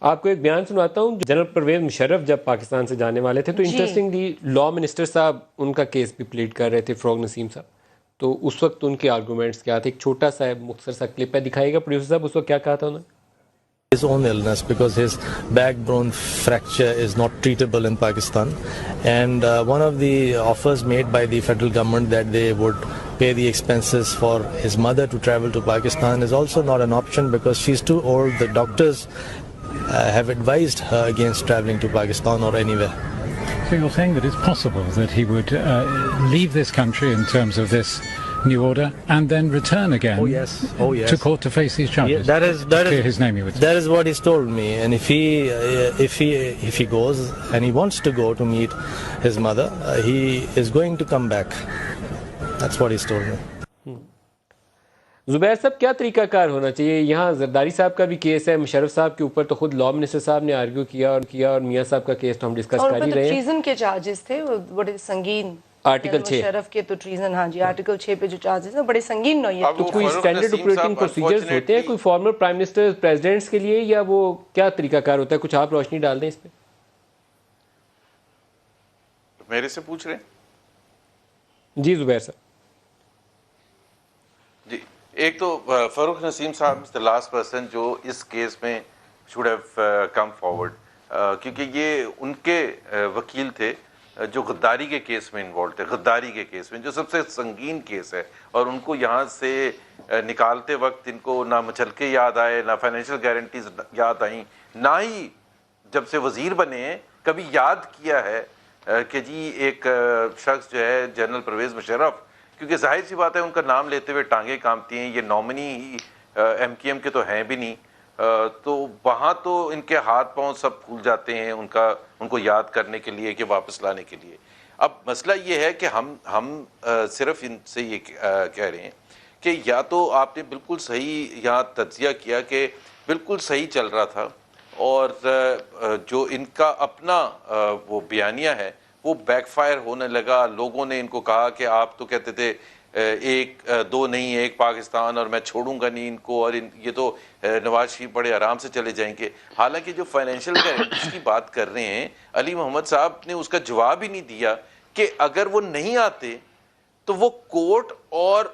آپ کو ایک بیان سناتا ہوں. جنرل پرویز مشرف جب پاکستان سے جانے والے تھے تو انٹرسٹنگلی لا منسٹر صاحب ان کا کیس بھی پلیڈ کر رہے تھے, فروغ نسیم صاحب. تو اس وقت ان کے آرگومنٹس کیا تھے؟ ایک چھوٹا سا مختصر سا کلپ ہے, دکھائیے گا پروڈیوسر صاحب اس وقت کیا کہا تھا انہوں نے. His own illness because his backbone fracture is not treatable in Pakistan, and one of the offers made by the federal government that they would pay the expenses for his mother to travel to Pakistan is also not an option because she's too old. The doctors have advised her against traveling to Pakistan or anywhere. So you're saying that it's possible that he would leave this country in terms of this new order and then return again to court to face these charges? That Clear his name, you would say. That is what he's told me, and if he goes and he wants to go to meet his mother, he is going to come back. That's what he's told me. زبیر صاحب کیا طریقہ کار ہونا چاہیے؟ یہاں زرداری صاحب کا بھی case ہے, مشرف صاحب کے اوپر تو خود لا منسٹر صاحب نے آرگیو کیا اور میاں صاحب کا کیس تو ہم ڈسکس کر ہی رہے ہیں. ٹریزن کے چارجز تھے بڑے سنگین, آرٹیکل 6 مشرف کے تو ٹریزن, ہاں جی, آرٹیکل 6 پہ جو چارجز ہیں بڑے سنگین نوعیت. تو کوئی اسٹینڈرڈ آپریٹنگ پروسیجرز ہوتے ہیں کوئی فارمر پرائم منسٹر پریزیڈنٹس کے لیے, یا وہ کیا طریقہ کار ہوتا ہے؟ کچھ آپ روشنی ڈال دیں اس پہ. میرے سے پوچھ رہے ہیں؟ جی زبیر صاحب. جی, ایک تو فاروق نسیم صاحب از دا لاسٹ پرسن جو اس کیس میں شوڈ ہیو کم فارورڈ, کیونکہ یہ ان کے وکیل تھے جو غداری کے کیس میں انوالو تھے, غداری کے کیس میں جو سب سے سنگین کیس ہے, اور ان کو یہاں سے نکالتے وقت ان کو نہ مچلکے یاد آئے, نہ فائنینشیل گارنٹیز یاد آئیں, نہ ہی جب سے وزیر بنے ہیں کبھی یاد کیا ہے کہ جی ایک شخص جو ہے جنرل پرویز مشرف, کیونکہ ظاہر سی بات ہے ان کا نام لیتے ہوئے ٹانگیں کانپتی ہیں, یہ نامنی ہی ایم کیو ایم کے تو ہیں بھی نہیں, تو وہاں تو ان کے ہاتھ پاؤں سب پھول جاتے ہیں ان کو یاد کرنے کے لیے کہ واپس لانے کے لیے. اب مسئلہ یہ ہے کہ ہم صرف ان سے یہ کہہ رہے ہیں کہ یا تو آپ نے بالکل صحیح یہاں تجزیہ کیا کہ بالکل صحیح چل رہا تھا, اور جو ان کا اپنا وہ بیانیہ ہے وہ بیک فائر ہونے لگا. لوگوں نے ان کو کہا کہ آپ تو کہتے تھے ایک دو نہیں ایک پاکستان, اور میں چھوڑوں گا نہیں ان کو, اور یہ تو نواز شریف بڑے آرام سے چلے جائیں گے. حالانکہ جو فائنینشیل گارنٹیز کی بات کر رہے ہیں, علی محمد صاحب نے اس کا جواب ہی نہیں دیا کہ اگر وہ نہیں آتے تو وہ کورٹ اور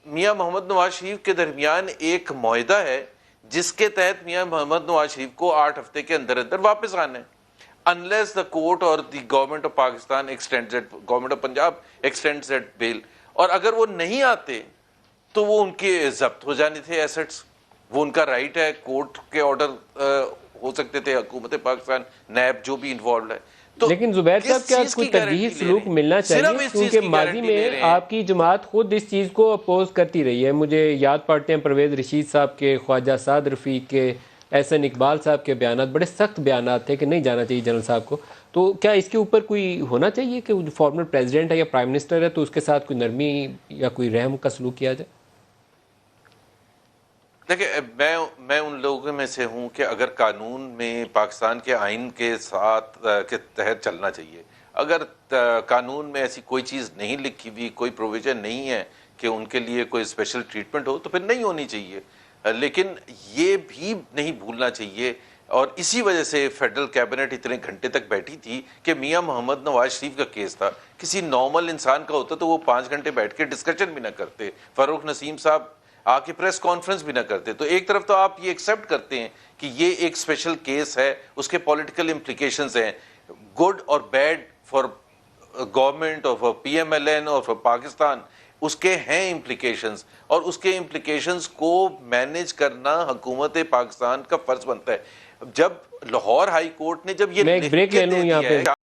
میاں محمد نواز شریف کے درمیان ایک معاہدہ ہے جس کے تحت میاں محمد نواز شریف کو 8 ہفتے کے اندر واپس آنا ہے, unless the court or the government of Pakistan extends it, government of Punjab extends that bail. اور اگر وہ نہیں آتے تو وہ ان کے ضبط ہو جانے تھے ایسٹس, وہ ان کا رائٹ ہے, کورٹ کے آرڈر ہو سکتے تھے, حکومت پاکستان نیب جو بھی انوالوڈ ہے. لیکن زبیر صاحب کیا کوئی ترجیحی سلوک ملنا چاہیے؟ کیونکہ ماضی میں آپ کی جماعت خود اس چیز کو اپوز کرتی رہی ہے. مجھے یاد پڑتے ہیں پرویز رشید صاحب کے, خواجہ سعد رفیق کے, احسن اقبال صاحب کے بیانات, بڑے سخت بیانات تھے کہ نہیں جانا چاہیے جنرل صاحب کو. تو کیا اس کے اوپر کوئی ہونا چاہیے کہ جو فارمر پریزیڈنٹ ہے یا پرائم منسٹر ہے تو اس کے ساتھ کوئی نرمی یا کوئی رحم کا سلوک کیا جائے؟ دیکھیں, میں ان لوگوں میں سے ہوں کہ اگر قانون میں پاکستان کے آئین کے ساتھ کے تحت چلنا چاہیے. اگر قانون میں ایسی کوئی چیز نہیں لکھی ہوئی, کوئی پروویژن نہیں ہے کہ ان کے لیے کوئی اسپیشل ٹریٹمنٹ ہو, تو پھر نہیں ہونی چاہیے. لیکن یہ بھی نہیں بھولنا چاہیے, اور اسی وجہ سے فیڈرل کیبنٹ اتنے گھنٹے تک بیٹھی تھی کہ میاں محمد نواز شریف کا کیس تھا. کسی نارمل انسان کا ہوتا تو وہ 5 گھنٹے بیٹھ کے ڈسکشن بھی نہ کرتے, فاروق نسیم صاحب آ کے پریس کانفرنس بھی نہ کرتے. تو ایک طرف تو آپ یہ ایکسیپٹ کرتے ہیں کہ یہ ایک اسپیشل کیس ہے, اس کے پولیٹیکل امپلیکیشنز ہیں, گڈ اور بیڈ فار گورنمنٹ اور for P M L N اور فار پاکستان, اس کے ہیں امپلیکیشنز, اور اس کے امپلیکیشنز کو مینیج کرنا حکومت پاکستان کا فرض بنتا ہے. جب لاہور ہائی کورٹ نے جب یہ میں ایک بریک لے لوں یہاں پہ.